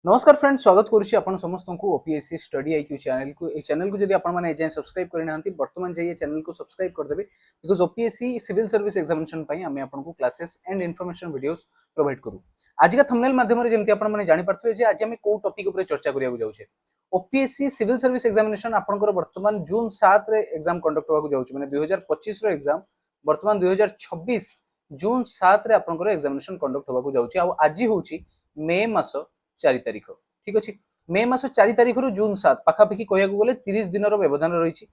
नमस्कार फ्रेंड्स, स्वागत करुच्ची आपण समस्त को ओपीएससी स्टडी आईक्यू चैनल को। ए चैनल को जदि आपण माने एजाय सब्सक्राइब करि नाहंती वर्तमान जाई चैनल को सब्सक्राइब कर देबे, because OPSC civil service examination पई हमें आपण को classes and information videos provide करू। आज का थंबनेल माध्यम रे जेमति आपण माने जानि पारथुए जे आज हमें को टॉपिक ऊपर चर्चा करिया जाउछे। ओपीएससी सिविल सर्विस एग्जामिनेशन आपनकर वर्तमान जून 7 रे एग्जाम कंडक्ट होबा जाउछे, माने 2025 रो एग्जाम वर्तमान 2026 जून 7 रे आपनकर एग्जामिनेशन कंडक्ट होबा जाउछे। आ आज होउची मे मास 4 तारिख। ठीक अच्छे, मे मास 4 तारिख रु जून 7 पाखापाखि कहया गले 30 दिन व्यवधान रही।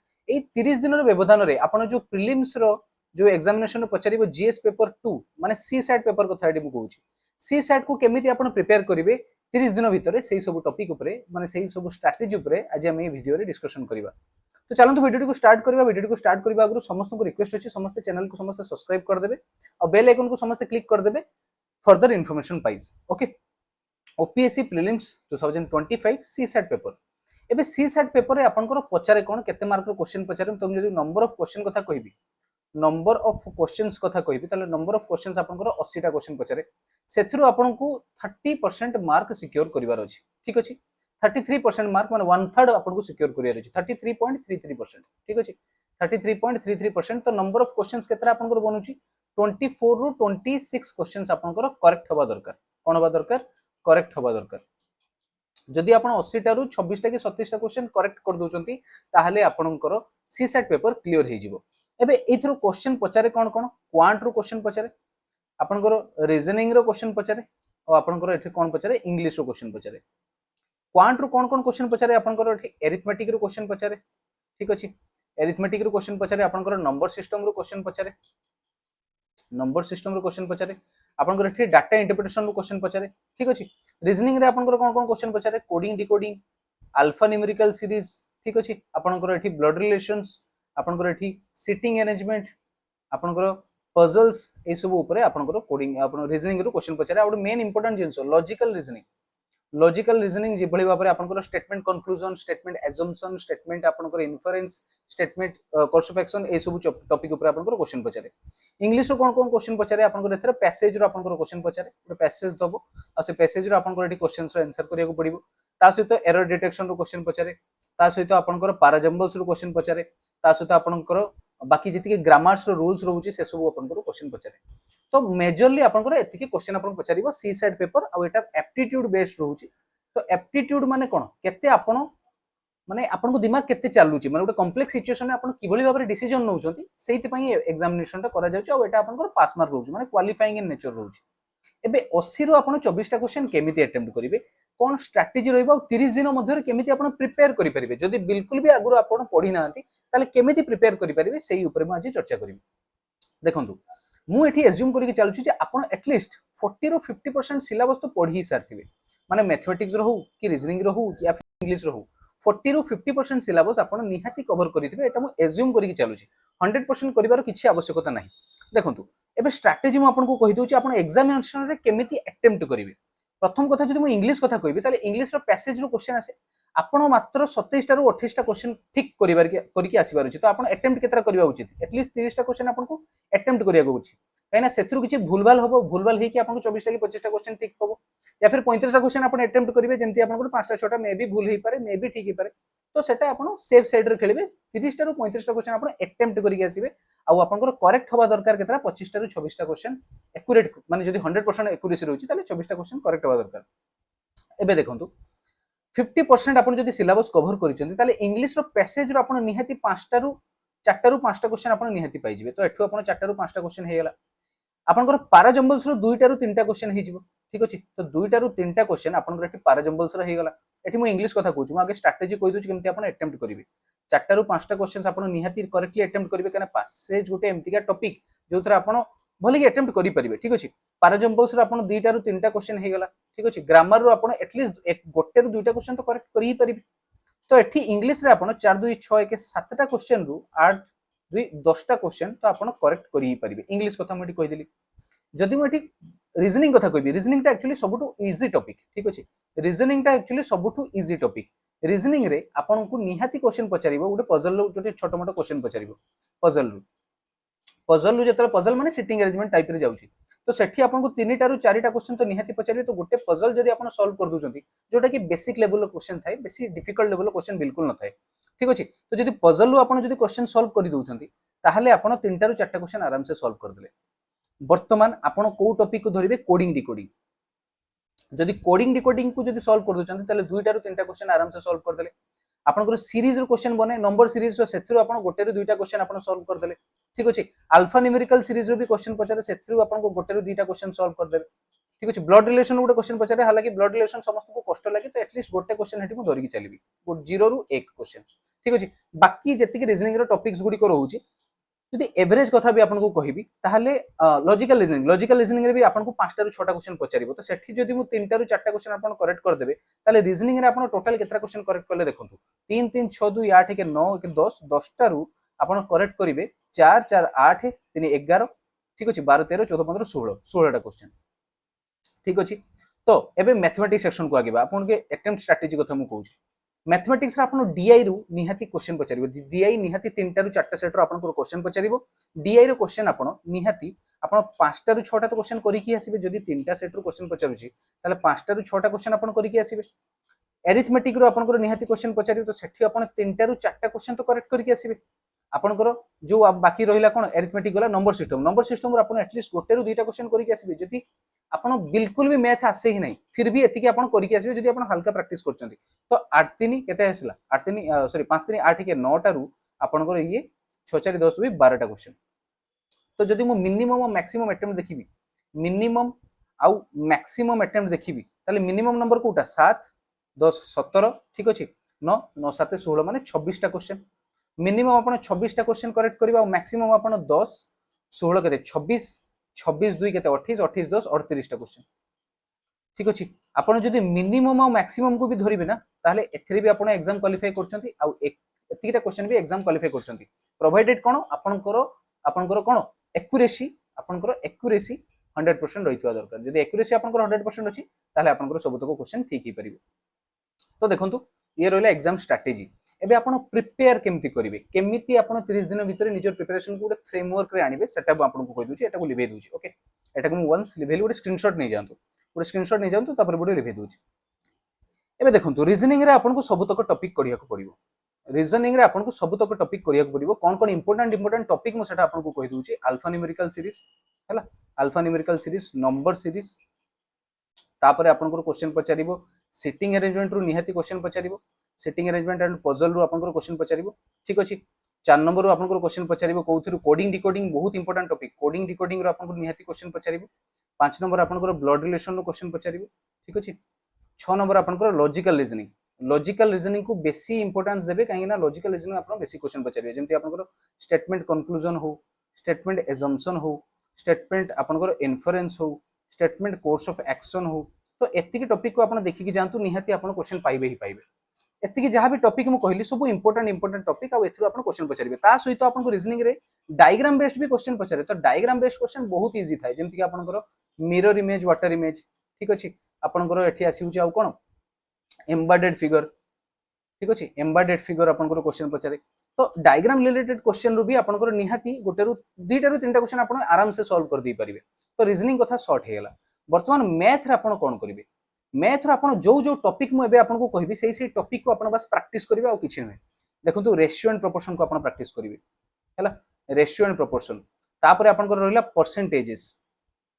30 दिन व्यवधान रे आपण जो प्रिलिम्स रो जो एग्जामिनेशन पचारिबो जीएस पेपर 2 माने सी सैट पेपर कथा एडी मु कहूची। सी सैट को केमिति आपण प्रिपेयर करिवे 30 दिन भितर सेही सब टॉपिक ऊपर माने सेही सब स्ट्रेटजी ऊपर आज हम ए वीडियो रे डिस्कशन करिवा। तो चलंतु वीडियो को स्टार्ट करिवा। वीडियो को स्टार्ट करबा आगु समस्त को रिक्वेस्ट अछि समस्त चैनल को समस्त सब्सक्राइब कर देबे और बेल आइकन को समस्त क्लिक कर देबे further information price. Okay, OPSC prelims 2025 सी सेट पेपर। एबे सी सेट पेपर रे आपनकर पचारे कोन केते मार्क रो क्वेश्चन पचारे तुम जदी नंबर ऑफ क्वेश्चन कथा कहबी, नंबर ऑफ क्वेश्चंस कथा कहबी ताले नंबर ऑफ क्वेश्चंस आपनकर 80 टा क्वेश्चन पचारे, सेथुरु आपनकु 30% मार्क सिक्योर करिवार अछि। ठीक अछि, 33% मार्क माने 1/3 आपनकु सिक्योर करिवार अछि, 33.33%। ठीक अछि, 33.33%। तो नंबर ऑफ क्वेश्चंस केतरा आपनकर बनुची 24 रु 26 क्वेश्चंस आपनकर करेक्ट होबा दरकार। कोन होबा दरकार? करेक्ट होबा दरकार। जदि आपण 80 टा रु 26 टा कि 27 टा क्वेश्चन करेक्ट कर दोचंती ताहले आपणकर सी सेट पेपर क्लियर हे जिवो। एबे एथरो क्वेश्चन पचारे कोन कोन क्वांट रो क्वेश्चन पचारे, आपणकर रीजनिंग रो क्वेश्चन पचारे और आपणकर एठी कोन पचारे इंग्लिश रो क्वेश्चन पचारे। क्वांट रो कोन कोन क्वेश्चन पचारे आपणकर एठी एरिथमेटिक रो क्वेश्चन पचारे। ठीक अछि, एरिथमेटिक रो क्वेश्चन पचारे, आपणकर नंबर सिस्टम रो क्वेश्चन पचारे, नंबर सिस्टम रो क्वेश्चन पचारे, आपनकर एठी डाटा इंटरप्रिटेशन रो क्वेश्चन पचारे। ठीक अछि, रीजनिंग रे आपनकर कोन कोन क्वेश्चन पचारे, coding decoding, alpha numerical series. ठीक अछि, आपनकर एठी ब्लड रिलेशंस, आपनकर एठी सिटिंग अरेंजमेंट, आपनकर पजल्स ए सब ऊपर आपनकर कोडिंग आपन रीजनिंग रो क्वेश्चन पचारे। और main important things logical reasoning, logical reasoning जे भली भाबरे आपनकर statement conclusion, statement assumption, statement आपनकर inference, statement course of action ए सब टॉपिक ऊपर आपनकर क्वेश्चन पचारे। इंग्लिश रो कोन कोन क्वेश्चन पचारे आपनकर एथरे पैसेज रो आपनकर क्वेश्चन पचारे, एक पैसेज दबो आ से पैसेज रो आपनकर एठी क्वेश्चंस रो आंसर करिया को पड़िबो। ता सहित एरर डिटेक्शन रो क्वेश्चन पचारे, ता सहित आपनकर पैराजम्बल्स रो क्वेश्चन पचारे, ता सहित आपनकर बाकी जति के ग्रामर्स रो रूल्स रहउची से सब आपनकर क्वेश्चन पचारे। तो मेजरली आपनकर एतिके क्वेश्चन आपन पचारिबो सी सेट पेपर आ एटा एप्टीट्यूड बेस्ड रहउची। तो एप्टीट्यूड माने कोन केते आपण माने आपन को दिमाग केते चालुची, माने गोटे कॉम्प्लेक्स सिचुएशन में आपण किबळी भाबरे डिसीजन नउचंती सेहित पई एग्जामिनेशन टा करा जाउची और एटा आपनकर पास मार्क रहउची, माने क्वालिफाइंग इन नेचर रहउची। एबे 80 रो आपण 24 टा क्वेश्चन केमिति अटेम्प्ट करिवे, कोन स्ट्रेटजी रहइबा, 30 दिन मध्य केमिति आपण प्रिपेयर करि परिबे। जदि बिल्कुल भी आगुर आपण पढी नांती ताले केमिति प्रिपेयर करि परिबे सेही ऊपर म आज चर्चा करिबे। देखंतु मु एठी एज्यूम करि के चालुची जे आपण एटलीस्ट 40 रो 50% सिलेबस तो पढी सारथिबे, माने मैथमेटिक्स रो हो कि रीजनिंग रो हो कि या इंग्लिश रो हो 40 रो 50% सिलेबस आपण निहाती कवर करिथिबे। एटा मु एज्यूम करि के चालुची, 100% करिवार किछि आवश्यकता नाही। देखंतु एबे स्ट्रेटजी मु आपन को कहि दोची आपण एग्जामिनेशन रे केमिति अटेम्प्ट करिवे। प्रथम कथा जदि मु इंग्लिश कथा कहबी ताले इंग्लिश रो पैसेज रो क्वेश्चन आसे, आपण मात्र 27 टा रो 28 टा क्वेश्चन ठीक करिवार के आसीबार अछि। तो आपण अटेम्प्ट केतरा करिवा उचित, एटलीस्ट 30 टा क्वेश्चन आपण को अटेम्प्ट करिया को अछि, काइना सेथुरु किछि भूलभाल होबो, भूलभाल हेकि आपण को 24 टा कि 25 टा क्वेश्चन ठीक होबो, या फिर 35 टा क्वेश्चन आपण अटेम्प्ट करिवे जेंति आपण को 5 टा 6 टा मे बी भूल हेइ पारे, मे बी ठीक हेइ पारे। तो सेटा आपण सेफ साइड रे खेलिबे। 30 टा रु 35 टा क्वेश्चन आपण अटेम्प्ट करिके आसीबे आ आपनकर करेक्ट होबा दरकार केतरा 25 टा रु 26 टा क्वेश्चन एक्यूरेट, माने जदि 100% एक्यूरेसी रहउची ताले 24 टा क्वेश्चन करेक्ट होबा दरकार। एबे देखंतु 50% आपण जदि सिलेबस कवर करिसेंती ताले इंग्लिश रो पैसेज रो आपण निहाती 5 टा रु 4 टा रु 5 टा क्वेश्चन आपण निहाती पाइ जिवे। तो एठु आपण 4 टा रु 5 टा क्वेश्चन हेगला। आपनकर पैराजम्बल्स रो 2 टा रु 3 टा क्वेश्चन हे जिवो। ठीक अछि, तो 2 टा रु 3 टा क्वेश्चन आपनकर एठी पैराजम्बल्स रो हेगला। एठी मु इंग्लिश कथा कहूछु, मु आगे स्ट्रेटजी कहि दोछु केमति आपण अटेम्प्ट करिवे। 4 टा रु 5 टा क्वेश्चंस आपण निहाती करेक्टली अटेम्प्ट करिवे, काना पैसेज गोटे एमतिका टॉपिक जोथरा आपण भली के अटेम्प्ट करि परिवे। ठीक अछि, पैराजम्बल्स रो आपण 2 टा रु 3 टा क्वेश्चन हेगला। ठीक अछि, ग्रामर रो आपण एटलीस्ट एक गोटे रु 2 टा क्वेश्चन तो करेक्ट करि परिवे। तो एठी इंग्लिश रे आपण 4 2 6 1 7 टा क्वेश्चन रु 8 2 10 टा क्वेश्चन तो आपण करेक्ट करि परिवे। इंग्लिश कथा मु एठी कहि देली। जदि मु एठी रीजनिंग कथा कहबी, रीजनिंग टा एक्चुअली सबटू इजी टॉपिक। ठीक अछि, रीजनिंग टा एक्चुअली सबटू इजी टॉपिक। रीजनिंग रे आपन को निहाती क्वेश्चन पचारिबो, गोटे पजल रो जोटे छोट मोट क्वेश्चन पचारिबो। पजल रु जतरा पजल माने सिटिंग अरेंजमेंट टाइप रे जाउची, तो सेठी आपन को 3टा रु 4टा क्वेश्चन तो निहाती पचारे तो गोटे पजल जदी आपन सॉल्व कर दोचंती जोटा कि बेसिक लेवल क्वेश्चन थाए बेसी डिफिकल्ट लेवल क्वेश्चन बिल्कुल न थाए ठीक अछि तो जदी पजल रु आपन जदी क्वेश्चन सॉल्व कर दोचंती ताहले आपन 3टा रु 4टा क्वेश्चन आराम से सॉल्व कर देले वर्तमान आपन को टॉपिक को धरिबे कोडिंग डिकोडिंग जदी कोडिंग डिकोडिंग को जदी सॉल्व कर दोचंती ताले 2टा रु 3टा क्वेश्चन आराम से सॉल्व कर देले आपन सीरीज रो क्वेश्चन बने नंबर सीरीज रो सेथरु आपन गोटे रु 2टा क्वेश्चन आपन सॉल्व कर देले ठीक अछि अल्फा न्यूमेरिकल सीरीज रो भी क्वेश्चन पचारे सेथरु आपन को गोटे रु 2टा क्वेश्चन सॉल्व कर देले ठीक अछि ब्लड रिलेशन गोटे क्वेश्चन पचारे हालांकि ब्लड रिलेशन समस्त को कष्ट लागे तो एटलीस्ट गोटे क्वेश्चन हेटी मु धरि के चलीबी 0 रु 1 क्वेश्चन ठीक अछि बाकी जेतिक रीजनिंग रो टॉपिक्स गुडी को रहउची यदि एवरेज कथा भी आपन को कहिबी ताहले लॉजिकल रीजनिंग रे भी आपन को 5टा रु 6टा क्वेश्चन पचारिबो तो सेठी जदी मु 3टा रु 4टा क्वेश्चन आपन करेक्ट कर देबे ताले रीजनिंग रे आपन टोटल केतरा क्वेश्चन करेक्ट करले देखंतु 3 3 6 2 8 के 9 के 10 10टा रु आपन करेक्ट करिवे 4 4 8 3 11 ठीक अछि 12 13 14 15 16 16टा क्वेश्चन ठीक अछि तो एबे मैथमेटिक्स सेक्शन को आगे आपन के अटेम्प्ट स्ट्रेटजी कथा मु कहूची मैथमेटिक्स रा आपन डीआई रु निहाती क्वेश्चन पचारिबो डीआई निहाती 3टा रु 4टा सेट रो आपन को क्वेश्चन पचारिबो डीआई रो क्वेश्चन आपन निहाती आपन 5टा रु 6टा तो क्वेश्चन करी की आसीबे जदी 3टा सेट रो क्वेश्चन पचारुची ताले 5टा रु 6टा क्वेश्चन आपन करी की आसीबे एरिथमेटिक रो आपन को निहाती क्वेश्चन पचारिबो तो सेठी आपन 3टा रु 4टा क्वेश्चन तो करेक्ट करी की आसीबे आपन को जो बाकी रहिला कोन एरिथमेटिक गला नंबर सिस्टम रो आपन एटलीस्ट गोटे रु 2टा क्वेश्चन करी की आसीबे जदी आपन बिल्कुल भी मैथ आसे ही नहीं फिर भी एतिकी आपन करी की आसीबे जदी आपन हल्का प्रैक्टिस करचंती तो 8 3 केते आसला 8 3 सॉरी 5 3 8 के 9 टा रु आपन को ये 6 4 10 भी 12टा क्वेश्चन तो जदी मु मिनिमम और मैक्सिमम अटेम्प्ट देखिबी मिनिमम आउ मैक्सिमम अटेम्प्ट देखिबी ताले मिनिमम नंबर कोटा 7 10 17 ठीक अछि 9 9 7 16 माने 26टा क्वेश्चन मिनिमम आपन 26टा क्वेश्चन करेक्ट करबा और मैक्सिमम आपन 10 16 केते 26 26 2 केते 28 28 10 38टा क्वेश्चन ठीक अछि आपण जदी मिनिमम और मैक्सिमम को भी धरिबे ना ताले एथरे भी आपण एग्जाम क्वालिफाई करचंती आ एतिकीटा क्वेश्चन भी एग्जाम क्वालिफाई करचंती प्रोवाइडेड कोन आपनकर कोन एक्यूरेसी आपनकर एक्यूरेसी 100% रहितवा दरकार जदी एक्यूरेसी आपनकर 100% अछि ताले आपनकर सबतक क्वेश्चन ठीक ही परिबे तो देखंतु ये रहला एग्जाम स्ट्रेटजी एबे आपण प्रिपेयर केमती करिवे केमिति आपण 30 दिन भीतर निजर प्रिपरेशन को फ्रेमवर्क रे आनिबे सेटा आपण को कहि दूची एटा को लिभे दूची ओके एटा को वंस लिभेली गोटे स्क्रीनशॉट नै जानतो गोटे स्क्रीनशॉट नै जानतो तापर बोडे लिभे दूची एबे देखंतु रीजनिंग रे आपण को सबतक टॉपिक करिया को पड़िबो रीजनिंग रे आपण को सबतक टॉपिक करिया को पड़िबो कोन कोन इंपोर्टेंट टॉपिक मु सेटा आपण को कहि दूची अल्फा न्यूमेरिकल सीरीज हैला alpha numerical series number series तापर आपण को क्वेश्चन पचारिबो सिटिंग अरेंजमेंट रु निहाती क्वेश्चन पचारिबो सिटिंग अरेंजमेंट एंड पजल रु आपन क्वेश्चन पचारिबो ठीक अछि 4 नंबर रु आपन क्वेश्चन पचारिबो कोउथरु कोडिंग डिकोडिंग बहुत इंपोर्टेंट टॉपिक कोडिंग डिकोडिंग रु आपन निहाती क्वेश्चन पचारिबो 5 नंबर आपन ब्लड रिलेशन रु क्वेश्चन पचारिबो ठीक अछि 6 नंबर आपन लॉजिकल रीजनिंग को बेसी इंपोर्टेंस देबे काहे ना लॉजिकल रीजनिंग आपन बेसी क्वेश्चन पचारिबे जेंति आपन स्टेटमेंट कंक्लूजन हो स्टेटमेंट एजम्पशन हो स्टेटमेंट आपन इन्फरेंस हो स्टेटमेंट कोर्स ऑफ एक्शन हो तो एतिकी टॉपिक को आपन देखि कि जानतु निहाती आपन क्वेश्चन पाइबे ही पाइबे एतिकी जहाँ भी टॉपिक मु कहली सब इंपोर्टेंट टॉपिक आ एथरो आपन क्वेश्चन पचारिबे ता सहित आपन को रीजनिंग रे डायग्राम बेस्ड भी क्वेश्चन पचारे तो डायग्राम बेस्ड क्वेश्चन बहुत इजी थाए जेमति कि आपन मिरर इमेज वाटर इमेज ठीक अछि आपन एठी आसी आ कोन एम्बेडेड फिगर ठीक अछि एम्बेडेड फिगर आपन क्वेश्चन पचारे तो डायग्राम रिलेटेड क्वेश्चन रु भी आपन निहाती गोटे रु 2टा रु 3टा क्वेश्चन आपन आराम से सॉल्व कर दी परिबे तो रीजनिंग कथा शॉर्ट हेला वर्तमान मैथ रे आपन कोन करिवे मैथ रो आपन जो टॉपिक मु एबे आपन को कहबी सेही टॉपिक को आपन बस प्रैक्टिस करिवे आ किछि नै देखंतु रेशियो एंड प्रोपोर्शन को आपन प्रैक्टिस करिवे हैला रेशियो एंड प्रोपोर्शन तापर आपन को रहला परसेंटेजेस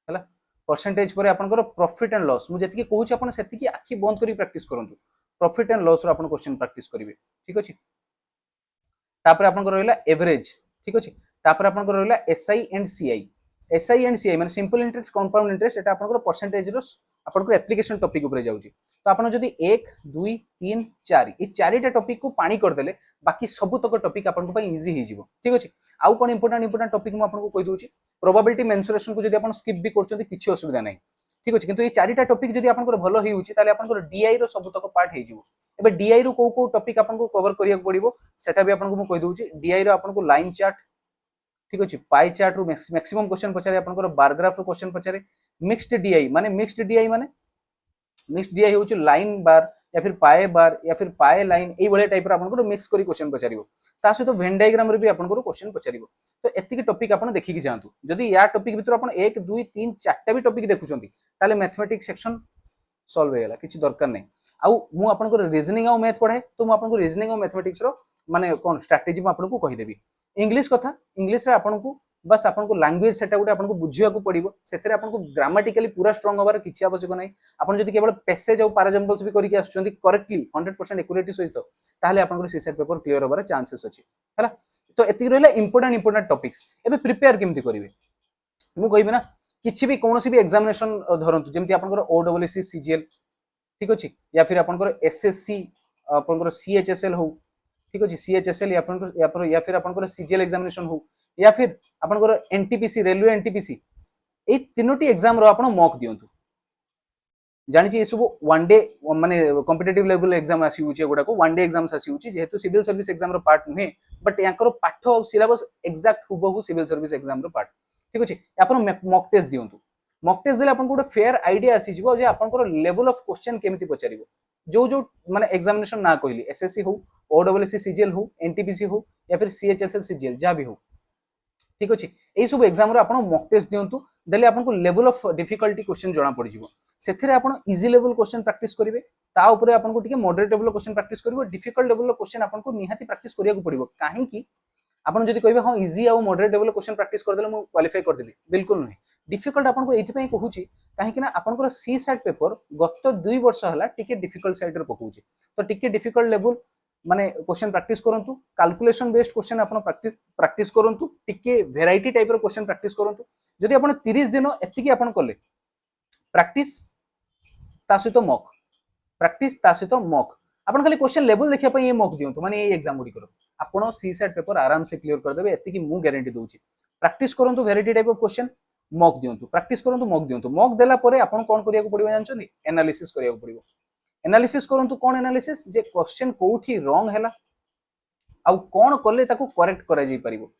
हैला परसेंटेज पर आपन को प्रॉफिट एंड लॉस मु जति कहू छी आपन सेति की आखी बंद करी प्रैक्टिस करंतु प्रॉफिट एंड लॉस रो आपन क्वेश्चन प्रैक्टिस करिवे ठीक अछि तापर आपन को रहला एवरेज ठीक अछि तापर आपन को रहला एसआई एंड सीआई माने सिंपल इंटरेस्ट कंपाउंड इंटरेस्ट एटा आपन को परसेंटेज रो आपन को एप्लीकेशन टॉपिक ऊपर जाउची तो आपन जदी 1 2 3 4 ई चारिटा टॉपिक को पानी कर देले बाकी सब तक टॉपिक आपन को पई इजी हे जिवो ठीक अछि आउ कोन इंपोर्टेंट टॉपिक म आपन को कहि दोची प्रोबेबिलिटी मेंसुरेशन को जदी आपन स्किप भी करचोंती किछि असुविधा नै ठीक अछि किंतु ई चारिटा टॉपिक जदी आपन को भलो हे होची ताले आपन को डीआई रो सब तक पार्ट हे जिवो एबे डीआई रो को टॉपिक आपन को कवर करिया पड़िबो सेटा भी आपन को म कहि दोची डीआई रो आपन को लाइन चार्ट ठीक अछि पाई चार्ट रो मैक्सिमम क्वेश्चन पचारे आपन को बार ग्राफ रो क्वेश्चन पचारे मिक्स्ड डीआई माने मिक्स्ड डीआई होची लाइन बार या फिर पाए बार या फिर पाए लाइन ये भाई टाइप आपको मिक्स करी क्वेश्चन पचारिबो ता सहित वेन डायग्राम रे भी आपको क्वेश्चन पचारिबो तो एतिकी टॉपिक आपण देखिकी जांतु जदि या टॉपिक भितर आपण 1 2 3 4टा भी टॉपिक देखुचंती ताले मैथमेटिक्स सेक्शन सॉल्व हेला किछि दरकार नै आउ मु आपनको रीजनिंग आ मैथ पढाए तो मु आपनको रीजनिंग आ मैथमेटिक्स रो माने कोन स्ट्रेटजी मु आपनको कहि देबी इंग्लिश कथा इंग्लिश रे आपनको बस आपनको लैंग्वेज सेटा गुटे आपनको बुझिया को पड़िबो सेथरे आपनको ग्रामेटिकली पूरा स्ट्रांग होबार किछि आवश्यक नै आपण जदि केवल पैसेज आ पैराग्राफ्स भी करिके आछुचंती करेक्टली 100% एक्यूरेटी सहित ताले आपनको सीसेट पेपर क्लियर होबार चांसेस अछि हला तो एति रहला इंपोर्टेंट टॉपिक्स एबे प्रिपेयर केमति करिवे मु कहिबे ना किछि भी कोनोसी भी एग्जामिनेशन धरंतु जेमति आपनकर ओडब्ल्यूसी सीजीएल ठीक अछि या फिर आपनकर एसएससी आपनकर सीएचएसएल हो ठीक अछि सीएचएसएल या फिर आपनकर सीजीएल एग्जामिनेशन हो या फिर आपनकर एनटीपीसी रेलवे एनटीपीसी ए तीनोटी एग्जाम रो आपण मॉक दियंतु जानि छी ए सब वन डे माने कॉम्पिटिटिव लेवल एग्जाम आसी होची एगुडा को वन डे एग्जाम्स आसी होची जेहेतु सिविल सर्विस एग्जाम रो पार्ट नुहे बट याकर पाठ और सिलेबस एग्जैक्ट हुबहु सिविल सर्विस एग्जाम रो पार्ट ठीक अछि आपण मॉक टेस्ट दियंतु मॉक टेस्ट देले आपण गोटे फेयर आईडिया आसी जिवो जे आपनकर लेवल ऑफ क्वेश्चन केमिति पचारिबो जो जो माने एग्जामिनेशन ना कहली एसएससी हो ओडब्ल्यूसी सीजीएल हो एनटीपीसी हो या फिर सीएचएसएल सीजीएल जा भी हो ठीक अछि एई सब एग्जाम रो आपण मॉक टेस्ट दियंतु देले आपनको लेवल ऑफ डिफिकल्टी क्वेश्चन जणा पड़ जिवो सेथरे आपण इजी लेवल क्वेश्चन प्रैक्टिस करिवे ता ऊपर आपनको टिके मॉडरेट लेवल क्वेश्चन प्रैक्टिस करिवे डिफिकल्ट लेवल क्वेश्चन आपनको निहाती प्रैक्टिस करिया को पड़िबो काहे कि आपण जदि कहबे हां इजी आ मॉडरेट लेवल क्वेश्चन प्रैक्टिस कर देले मु क्वालिफाई कर देली बिल्कुल नहीं डिफिकल्ट आपनको एथि पई कहूची काहे कि ना आपनको सी सेट पेपर गत 2 वर्ष हला टिके डिफिकल्ट साइड रे पकौची तो टिके डिफिकल्ट लेवल माने क्वेश्चन प्रैक्टिस करंतु कैलकुलेशन बेस्ड क्वेश्चन आपण प्रैक्टिस करंतु टिके वैरायटी टाइप रो क्वेश्चन प्रैक्टिस करंतु जदि आपण 30 दिन एतिकी आपण करले प्रैक्टिस ता सहित मॉक प्रैक्टिस ता सहित मॉक आपण खाली क्वेश्चन लेवल देखिया पई ये मॉक दियंतु माने ये एग्जाम गुडी करो आपण सी सेट पेपर आराम से क्लियर कर देबे एतिकी मु गारंटी दोची प्रैक्टिस करंतु variety type of question mock दियंतु प्रैक्टिस करंतु मॉक देला परे आपण कोन करिया को पड़िबो जानछनी एनालिसिस करिया को पड़िबो एनालिसिस करंतु कोन एनालिसिस जे क्वेश्चन कोठी रॉन्ग हैला आउ कोन करले ताको करेक्ट करा जाई परिबो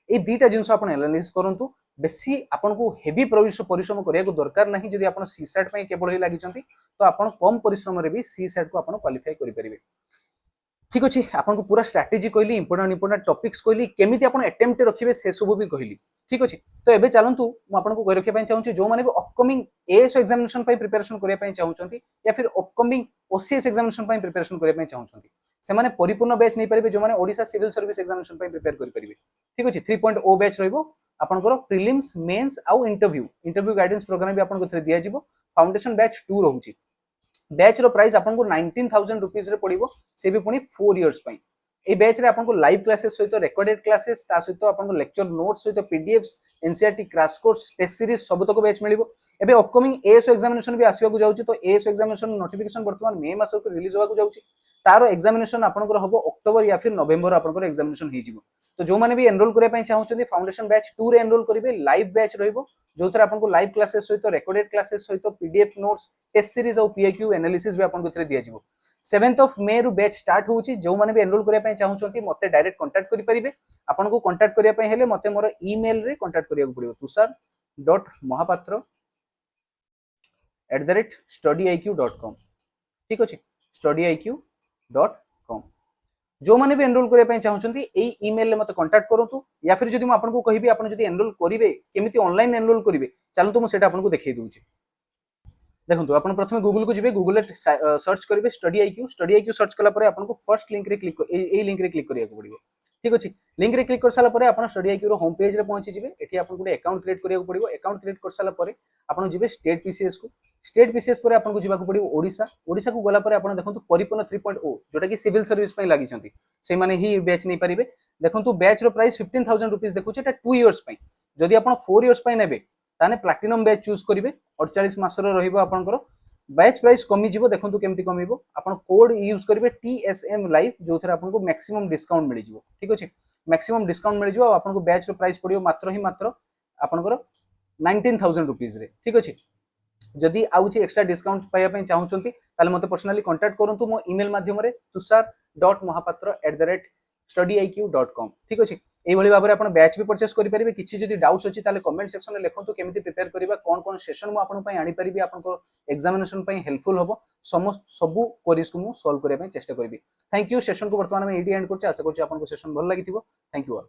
ए दीटा जिंस आपण एनालिसिस करंतु बेसी आपण को हेवी परिश्रम करिया को दरकार नाही जदि आपण सी सेट पई केवल ही लागि चंती तो आपण कम परिश्रम रे भी सी सेट को आपण क्वालिफाई करि परिबे ठीक अछि आपन को पूरा स्ट्रेटजी कहली इंपोर्टेंट टॉपिक्स कहली केमिति आपन अटेम्प्ट रखिबे से सब भी कहली ठीक अछि तो एबे चलंतु मु आपन को कहि रखिया पई चाहूची जो माने भी अपकमिंग एएसओ एग्जामिनेशन पई प्रिपरेशन करिया पई चाहूचंती या फिर अपकमिंग ओसीएस एग्जामिनेशन पई प्रिपरेशन करिया पई चाहूचंती से माने परिपूर्ण बैच नै परिबे जो माने ओडिसा सिविल सर्विस एग्जामिनेशन पई प्रिपेयर करि परिबे ठीक अछि 3.0 बैच रहइबो आपन को प्रीलिम्स मेंस आउ इंटरव्यू गाइडेंस प्रोग्राम भी आपन को थरे दिया जिवो फाउंडेशन बैच 2 रहउची बैच रो प्राइस आपन को 19000 रुपीस रे पड़िबो से भी पुनी 4 इयर्स पई ए बैच रे आपन को लाइव क्लासेस सहित रेकॉर्डेड क्लासेस ता सहित आपन को लेक्चर नोट्स सहित PDFs NCERT crash course test series सब तक बैच मिलिबो एबे अपकमिंग एएसओ एग्जामिनेशन भी आसीबा को जाउची तो एएसओ एग्जामिनेशन नोटिफिकेशन वर्तमान मे मास को रिलीज होबा को जाउची तारो एग्जामिनेशन आपन को हबो अक्टोबर या फिर नवंबर आपन को एग्जामिनेशन हे जिवो तो जो माने भी एनरोल करे पई चाहउछथि फाउंडेशन बैच 2 रे एनरोल करिवे लाइव बैच रहइबो जोथरा आपन को लाइव क्लासेस सहित रेकॉर्डेड क्लासेस सहित पीडीएफ नोट्स टेस्ट सीरीज और पीआईक्यू एनालिसिस भी आपन को थरे दिया जिवो 7th ऑफ मे रु बैच स्टार्ट होउची जो माने भी एनरोल करे पई चाहउछथि मते डायरेक्ट कांटेक्ट करि परिबे आपन को कांटेक्ट करिया पई हेले मते मोर ईमेल रे कांटेक्ट करिया को पड़िबो tushar.mohapatra@studyiq.com ठीक अछि studyiq.com जो माने भी एनरोल करे पई चाहउछंती एई ईमेल ले मते कांटेक्ट करंतु या फिर जदि म आपन को कहिबी आपन जदि एनरोल करिवे केमिति ऑनलाइन एनरोल करिवे चलंतु म सेटा आपन को देखै दोउची देखंतु आपन प्रथमे गूगल को जिवे गूगल रे सर्च करिवे स्टडी आईक्यू सर्च कला परे आपन को फर्स्ट लिंक रे क्लिक एई लिंक रे क्लिक करिया को पड़िबो ठीक अछि लिंक रे क्लिक कर साला परे आपन स्टडी आईक्यू रो होम पेज रे पहुंची जिवे एठी आपन को अकाउंट क्रिएट करिया को पड़िबो अकाउंट क्रिएट कर साला परे आपन जिवे स्टेट पीसीएस परे आपन को जिबा को पड़िबो ओडिसा को गला परे आपन देखंतु परिपूर्ण 3.0 जोटा कि सिविल सर्विस पई लागि छंती से माने ही बैच नै परिबे देखंतु बैच रो प्राइस 15000 रुपीस देखुची एटा 2 इयर्स पई जदि आपन 4 इयर्स पई नेबे ताने प्लैटिनम बैच चूज करिवे 48 मास रो रहिबो आपनकर बैच प्राइस कमी जिवो देखंतु केमति कमिबो आपन कोड यूज करिवे TSM लाइव जोथरे आपन को मैक्सिमम डिस्काउंट मिलि जिवो ठीक अछि मैक्सिमम डिस्काउंट मिलि जिवो आपन को बैच रो प्राइस पडियो मात्र आपनकर 19000 रुपीस रे ठीक अछि जदि आउची एक्स्ट्रा डिस्काउंट पाया पई चाहउचंती ताले मते पर्सनली कांटेक्ट करंतु मो ईमेल माध्यम रे tushar.mohapatra@studyiq.com ठीक अछि এইভাবে ভাবে আপনি ব্যাচ भी परचेस करि परिबे किछि जदि डाउट्स अछि ताले कमेंट सेक्शन रे लिखंतु केमिति प्रिपेयर करिबा कोन कोन सेशन मु आपन पई आनी परिबे आपन को एग्जामिनेशन पई हेल्पफुल होबो समस्त सबु क्वेरीज को मु सॉल्व करिया पई चेष्टा करिबी थैंक यू सेशन को वर्तमान में एडी एंड करछि आशा करछि आपन को सेशन भल लागिथिबो थैंक यू ऑल